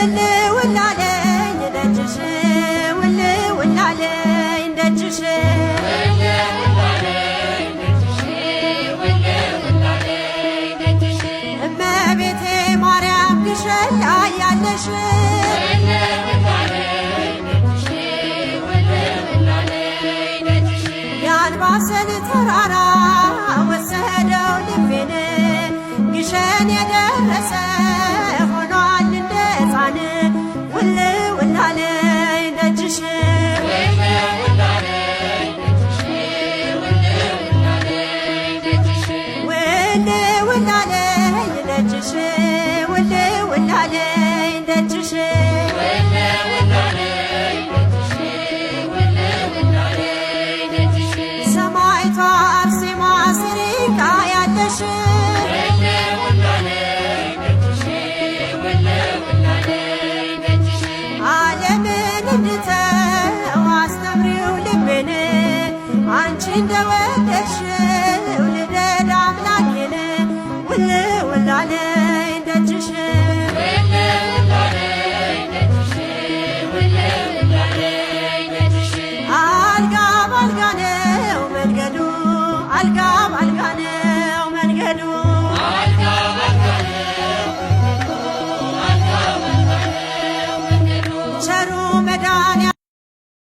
ውልውላለኝ ደጅሽ ውልውላለኝ ደጅሽ እመቤቴ ማርያም ግሸን ላይ ያለሽ የአንባሰል ተራራ ወሰደው ልቤን ግሸን የደረሰ ሆኗል እንደ ሕፃን ውልውላለኝ ደጅሽ ውልውላለኝ ደጅሽ ውልውላለኝ ደጅሽ ሰማዕቷ አርሴማ ሲሪንቃ ያለሽ ዓለምን እንድተው አስተምሪው ልቤን አንቺ እንደወደድሽው ልደድ አምላኬን ውልውላለኝ